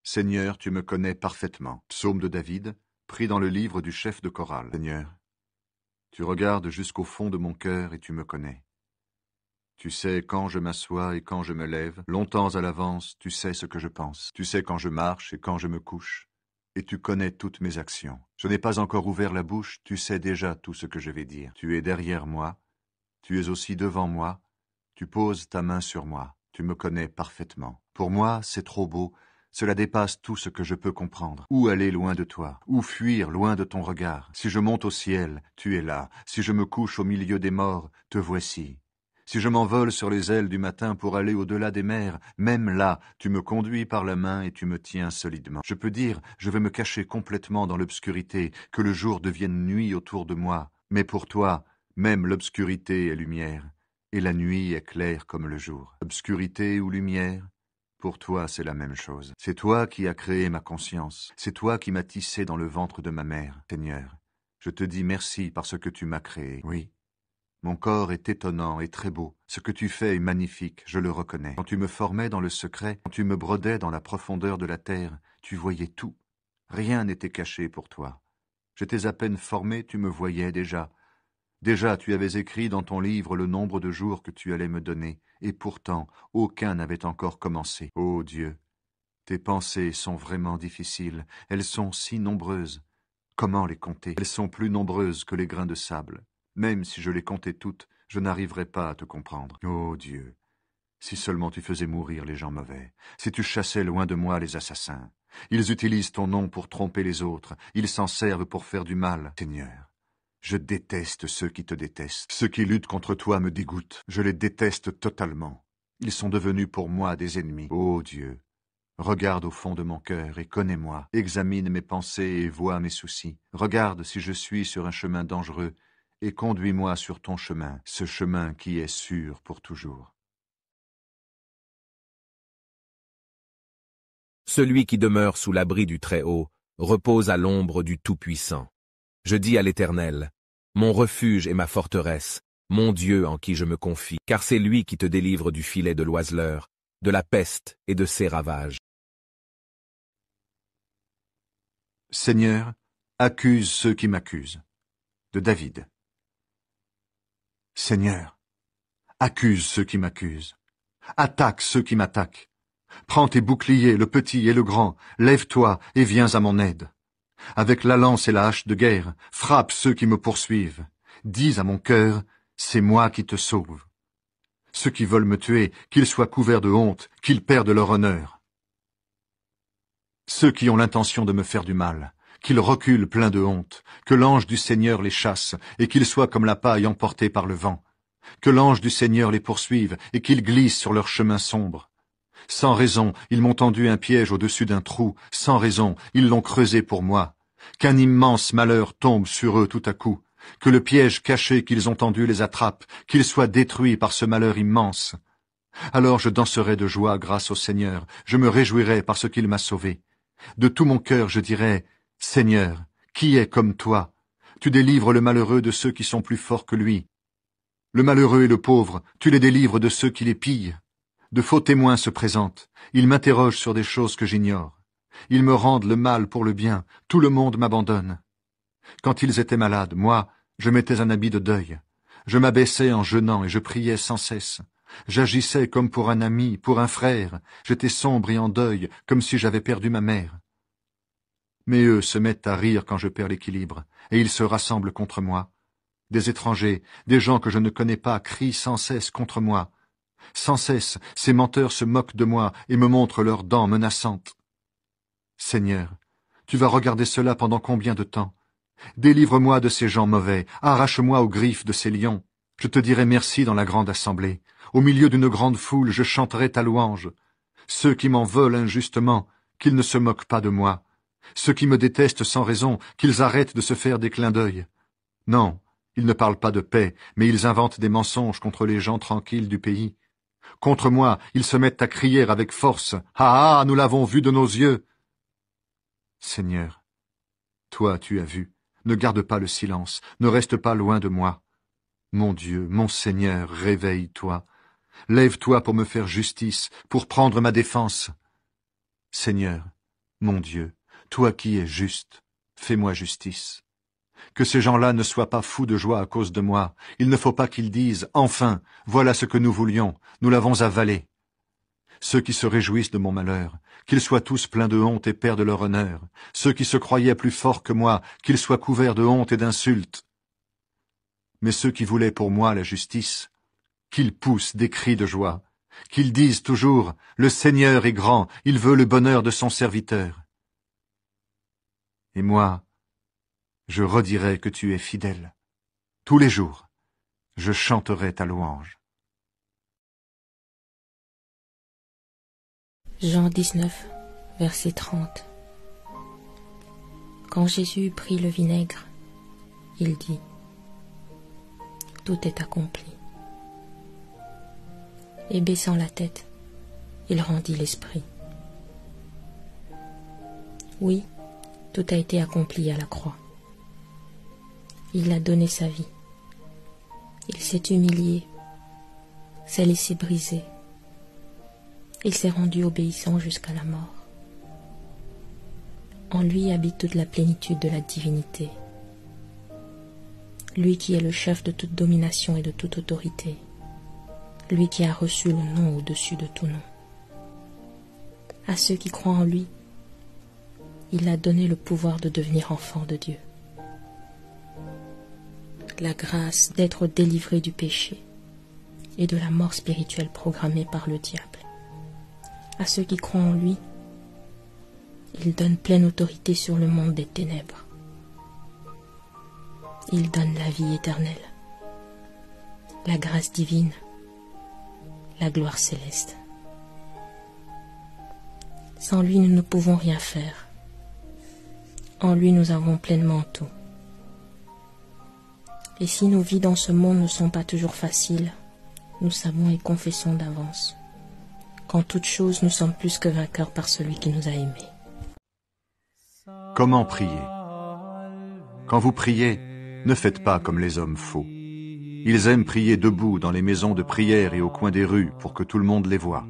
Seigneur, tu me connais parfaitement. Psaume de David, pris dans le livre du chef de chorale. Seigneur, tu regardes jusqu'au fond de mon cœur et tu me connais. Tu sais quand je m'assois et quand je me lève, longtemps à l'avance, tu sais ce que je pense. Tu sais quand je marche et quand je me couche, et tu connais toutes mes actions. Je n'ai pas encore ouvert la bouche, tu sais déjà tout ce que je vais dire. Tu es derrière moi, tu es aussi devant moi, tu poses ta main sur moi, tu me connais parfaitement. Pour moi, c'est trop beau, cela dépasse tout ce que je peux comprendre. Où aller loin de toi? Où fuir loin de ton regard? Si je monte au ciel, tu es là. Si je me couche au milieu des morts, te voici. Si je m'envole sur les ailes du matin pour aller au-delà des mers, même là, tu me conduis par la main et tu me tiens solidement. Je peux dire, je vais me cacher complètement dans l'obscurité, que le jour devienne nuit autour de moi. Mais pour toi, même l'obscurité est lumière, et la nuit est claire comme le jour. Obscurité ou lumière, pour toi, c'est la même chose. C'est toi qui as créé ma conscience. C'est toi qui m'as tissé dans le ventre de ma mère. Seigneur, je te dis merci parce que tu m'as créé. Oui, mon corps est étonnant et très beau. Ce que tu fais est magnifique, je le reconnais. Quand tu me formais dans le secret, quand tu me brodais dans la profondeur de la terre, tu voyais tout. Rien n'était caché pour toi. J'étais à peine formé, tu me voyais déjà. Déjà tu avais écrit dans ton livre le nombre de jours que tu allais me donner, et pourtant aucun n'avait encore commencé. Ô Dieu, tes pensées sont vraiment difficiles, elles sont si nombreuses. Comment les compter? Elles sont plus nombreuses que les grains de sable. Même si je les comptais toutes, je n'arriverais pas à te comprendre. Ô Dieu, si seulement tu faisais mourir les gens mauvais, si tu chassais loin de moi les assassins. Ils utilisent ton nom pour tromper les autres, ils s'en servent pour faire du mal. Seigneur, je déteste ceux qui te détestent. Ceux qui luttent contre toi me dégoûtent. Je les déteste totalement. Ils sont devenus pour moi des ennemis. Ô Dieu, regarde au fond de mon cœur et connais-moi. Examine mes pensées et vois mes soucis. Regarde si je suis sur un chemin dangereux et conduis-moi sur ton chemin, ce chemin qui est sûr pour toujours. Celui qui demeure sous l'abri du Très-Haut repose à l'ombre du Tout-Puissant. Je dis à l'Éternel, mon refuge et ma forteresse, mon Dieu en qui je me confie, car c'est lui qui te délivre du filet de l'oiseleur, de la peste et de ses ravages. Seigneur, accuse ceux qui m'accusent. De David. Seigneur, accuse ceux qui m'accusent. Attaque ceux qui m'attaquent. Prends tes boucliers, le petit et le grand, lève-toi et viens à mon aide. Avec la lance et la hache de guerre, frappe ceux qui me poursuivent. Dis à mon cœur, c'est moi qui te sauve. Ceux qui veulent me tuer, qu'ils soient couverts de honte, qu'ils perdent leur honneur. Ceux qui ont l'intention de me faire du mal, qu'ils reculent pleins de honte, que l'ange du Seigneur les chasse, et qu'ils soient comme la paille emportée par le vent. Que l'ange du Seigneur les poursuive, et qu'ils glissent sur leur chemin sombre. Sans raison, ils m'ont tendu un piège au-dessus d'un trou, sans raison, ils l'ont creusé pour moi. Qu'un immense malheur tombe sur eux tout à coup, que le piège caché qu'ils ont tendu les attrape, qu'ils soient détruits par ce malheur immense. Alors je danserai de joie grâce au Seigneur, je me réjouirai parce qu'il m'a sauvé. De tout mon cœur je dirai, Seigneur, qui est comme toi? Tu délivres le malheureux de ceux qui sont plus forts que lui. Le malheureux et le pauvre, tu les délivres de ceux qui les pillent. De faux témoins se présentent, ils m'interrogent sur des choses que j'ignore. Ils me rendent le mal pour le bien, tout le monde m'abandonne. Quand ils étaient malades, moi, je mettais un habit de deuil. Je m'abaissais en jeûnant et je priais sans cesse. J'agissais comme pour un ami, pour un frère. J'étais sombre et en deuil, comme si j'avais perdu ma mère. Mais eux se mettent à rire quand je perds l'équilibre, et ils se rassemblent contre moi. Des étrangers, des gens que je ne connais pas, crient sans cesse contre moi. Sans cesse, ces menteurs se moquent de moi et me montrent leurs dents menaçantes. Seigneur, tu vas regarder cela pendant combien de temps? Délivre-moi de ces gens mauvais, arrache-moi aux griffes de ces lions. Je te dirai merci dans la grande assemblée. Au milieu d'une grande foule, je chanterai ta louange. Ceux qui m'en veulent injustement, qu'ils ne se moquent pas de moi. Ceux qui me détestent sans raison, qu'ils arrêtent de se faire des clins d'œil. Non, ils ne parlent pas de paix, mais ils inventent des mensonges contre les gens tranquilles du pays. Contre moi, ils se mettent à crier avec force. Ah, ah, nous l'avons vu de nos yeux. Seigneur, toi tu as vu. Ne garde pas le silence, ne reste pas loin de moi. Mon Dieu, mon Seigneur, réveille-toi. Lève-toi pour me faire justice, pour prendre ma défense. Seigneur, Mon Dieu, toi qui es juste, fais-moi justice. Que ces gens-là ne soient pas fous de joie à cause de moi. Il ne faut pas qu'ils disent « Enfin, voilà ce que nous voulions, nous l'avons avalé ». Ceux qui se réjouissent de mon malheur, qu'ils soient tous pleins de honte et perdent leur honneur. Ceux qui se croyaient plus forts que moi, qu'ils soient couverts de honte et d'insultes. Mais ceux qui voulaient pour moi la justice, qu'ils poussent des cris de joie, qu'ils disent toujours « Le Seigneur est grand, il veut le bonheur de son serviteur ». Et moi, je redirai que tu es fidèle. Tous les jours, je chanterai ta louange. Jean 19, verset 30. Quand Jésus eut pris le vinaigre, il dit « Tout est accompli ». Et baissant la tête, il rendit l'esprit. Oui, tout a été accompli à la croix. Il a donné sa vie. Il s'est humilié, s'est laissé briser. Il s'est rendu obéissant jusqu'à la mort. En lui habite toute la plénitude de la divinité. Lui qui est le chef de toute domination et de toute autorité. Lui qui a reçu le nom au-dessus de tout nom. À ceux qui croient en lui, il a donné le pouvoir de devenir enfants de Dieu. La grâce d'être délivré du péché et de la mort spirituelle programmée par le diable. À ceux qui croient en lui, il donne pleine autorité sur le monde des ténèbres. Il donne la vie éternelle, la grâce divine, la gloire céleste. Sans lui, nous ne pouvons rien faire. En lui, nous avons pleinement tout. Et si nos vies dans ce monde ne sont pas toujours faciles, nous savons et confessons d'avance qu'en toute chose, nous sommes plus que vainqueurs par celui qui nous a aimés. Comment prier? Quand vous priez, ne faites pas comme les hommes faux. Ils aiment prier debout dans les maisons de prière et au coin des rues pour que tout le monde les voie.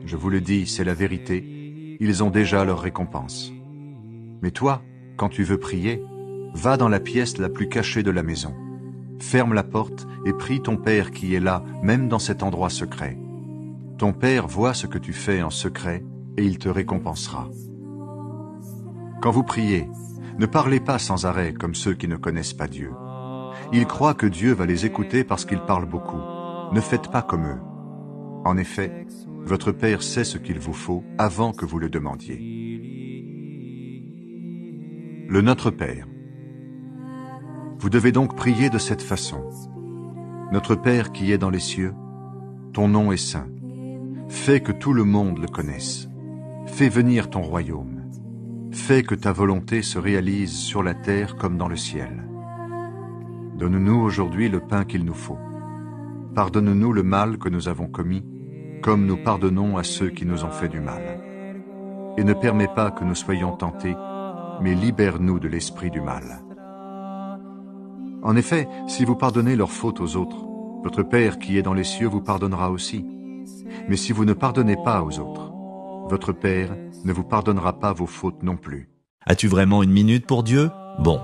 Je vous le dis, c'est la vérité, ils ont déjà leur récompense. Mais toi, quand tu veux prier, va dans la pièce la plus cachée de la maison. Ferme la porte et prie ton Père qui est là, même dans cet endroit secret. Ton Père voit ce que tu fais en secret et il te récompensera. Quand vous priez, ne parlez pas sans arrêt comme ceux qui ne connaissent pas Dieu. Ils croient que Dieu va les écouter parce qu'ils parlent beaucoup. Ne faites pas comme eux. En effet, votre Père sait ce qu'il vous faut avant que vous le demandiez. Le Notre Père. Vous devez donc prier de cette façon. Notre Père qui est dans les cieux, ton nom est saint. Fais que tout le monde le connaisse. Fais venir ton royaume. Fais que ta volonté se réalise sur la terre comme dans le ciel. Donne-nous aujourd'hui le pain qu'il nous faut. Pardonne-nous le mal que nous avons commis, comme nous pardonnons à ceux qui nous ont fait du mal. Et ne permets pas que nous soyons tentés, mais libère-nous de l'esprit du mal. En effet, si vous pardonnez leurs fautes aux autres, votre Père qui est dans les cieux vous pardonnera aussi. Mais si vous ne pardonnez pas aux autres, votre Père ne vous pardonnera pas vos fautes non plus. As-tu vraiment une minute pour Dieu? Bon.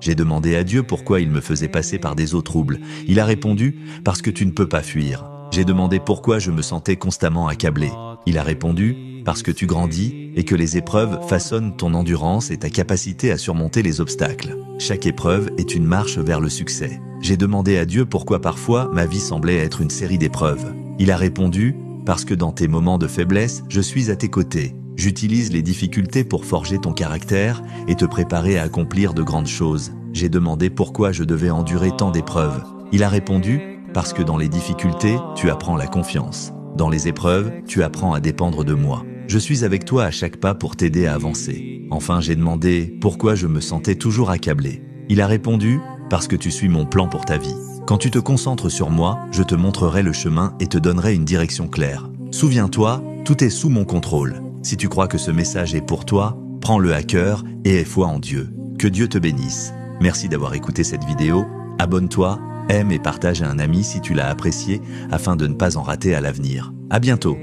J'ai demandé à Dieu pourquoi il me faisait passer par des eaux troubles. Il a répondu, parce que tu ne peux pas fuir. J'ai demandé pourquoi je me sentais constamment accablé. Il a répondu, parce que tu grandis et que les épreuves façonnent ton endurance et ta capacité à surmonter les obstacles. Chaque épreuve est une marche vers le succès. J'ai demandé à Dieu pourquoi parfois ma vie semblait être une série d'épreuves. Il a répondu, parce que dans tes moments de faiblesse, je suis à tes côtés. J'utilise les difficultés pour forger ton caractère et te préparer à accomplir de grandes choses. J'ai demandé pourquoi je devais endurer tant d'épreuves. Il a répondu, parce que dans les difficultés, tu apprends la confiance. Dans les épreuves, tu apprends à dépendre de moi. Je suis avec toi à chaque pas pour t'aider à avancer. Enfin, j'ai demandé pourquoi je me sentais toujours accablé. Il a répondu, parce que tu suis mon plan pour ta vie. Quand tu te concentres sur moi, je te montrerai le chemin et te donnerai une direction claire. Souviens-toi, tout est sous mon contrôle. Si tu crois que ce message est pour toi, prends-le à cœur et aie foi en Dieu. Que Dieu te bénisse. Merci d'avoir écouté cette vidéo. Abonne-toi, aime et partage à un ami si tu l'as apprécié afin de ne pas en rater à l'avenir. À bientôt.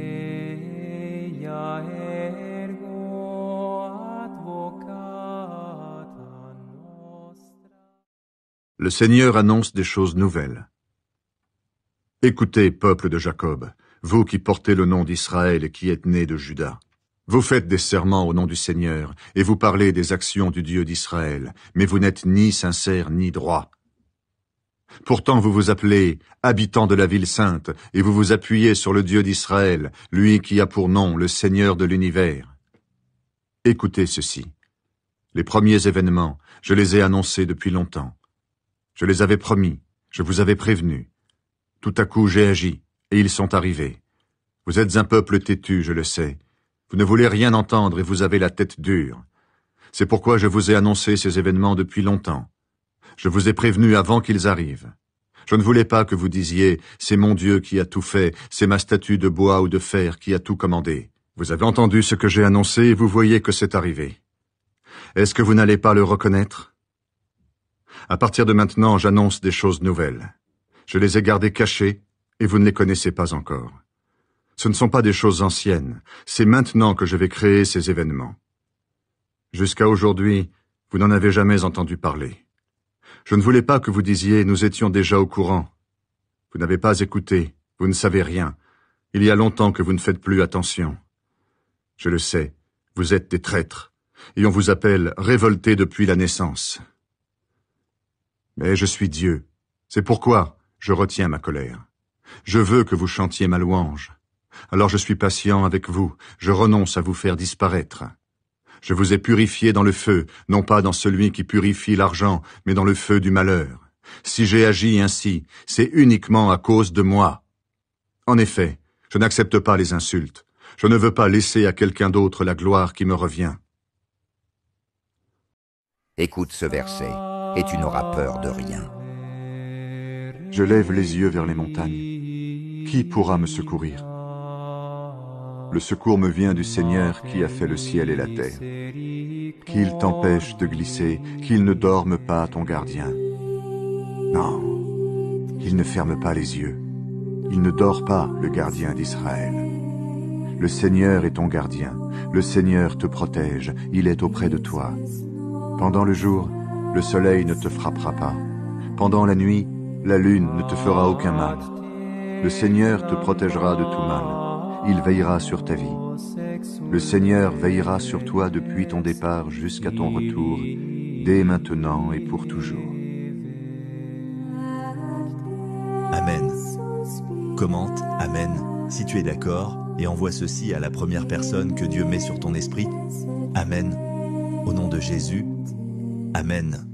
Le Seigneur annonce des choses nouvelles. Écoutez, peuple de Jacob, vous qui portez le nom d'Israël et qui êtes nés de Juda. Vous faites des serments au nom du Seigneur, et vous parlez des actions du Dieu d'Israël, mais vous n'êtes ni sincères ni droits. Pourtant vous vous appelez habitants de la ville sainte, et vous vous appuyez sur le Dieu d'Israël, lui qui a pour nom le Seigneur de l'univers. Écoutez ceci. Les premiers événements, je les ai annoncés depuis longtemps. Je les avais promis, je vous avais prévenu. Tout à coup j'ai agi, et ils sont arrivés. Vous êtes un peuple têtu, je le sais. Vous ne voulez rien entendre et vous avez la tête dure. C'est pourquoi je vous ai annoncé ces événements depuis longtemps. Je vous ai prévenu avant qu'ils arrivent. Je ne voulais pas que vous disiez « C'est mon Dieu qui a tout fait, c'est ma statue de bois ou de fer qui a tout commandé ». Vous avez entendu ce que j'ai annoncé et vous voyez que c'est arrivé. Est-ce que vous n'allez pas le reconnaître? À partir de maintenant, j'annonce des choses nouvelles. Je les ai gardées cachées et vous ne les connaissez pas encore. Ce ne sont pas des choses anciennes, c'est maintenant que je vais créer ces événements. Jusqu'à aujourd'hui, vous n'en avez jamais entendu parler. Je ne voulais pas que vous disiez « Nous étions déjà au courant ». Vous n'avez pas écouté, vous ne savez rien. Il y a longtemps que vous ne faites plus attention. Je le sais, vous êtes des traîtres, et on vous appelle révoltés depuis la naissance. Mais je suis Dieu, c'est pourquoi je retiens ma colère. Je veux que vous chantiez ma louange. Alors je suis patient avec vous, je renonce à vous faire disparaître. Je vous ai purifié dans le feu, non pas dans celui qui purifie l'argent, mais dans le feu du malheur. Si j'ai agi ainsi, c'est uniquement à cause de moi. En effet, je n'accepte pas les insultes. Je ne veux pas laisser à quelqu'un d'autre la gloire qui me revient. Écoute ce verset, et tu n'auras peur de rien. Je lève les yeux vers les montagnes. Qui pourra me secourir? Le secours me vient du Seigneur qui a fait le ciel et la terre. Qu'il t'empêche de glisser, qu'il ne dorme pas ton gardien. Non, qu'il ne ferme pas les yeux. Il ne dort pas, le gardien d'Israël. Le Seigneur est ton gardien, le Seigneur te protège, il est auprès de toi. Pendant le jour, le soleil ne te frappera pas. Pendant la nuit, la lune ne te fera aucun mal. Le Seigneur te protégera de tout mal. Il veillera sur ta vie. Le Seigneur veillera sur toi depuis ton départ jusqu'à ton retour, dès maintenant et pour toujours. Amen. Commente Amen si tu es d'accord et envoie ceci à la première personne que Dieu met sur ton esprit. Amen. Au nom de Jésus. Amen.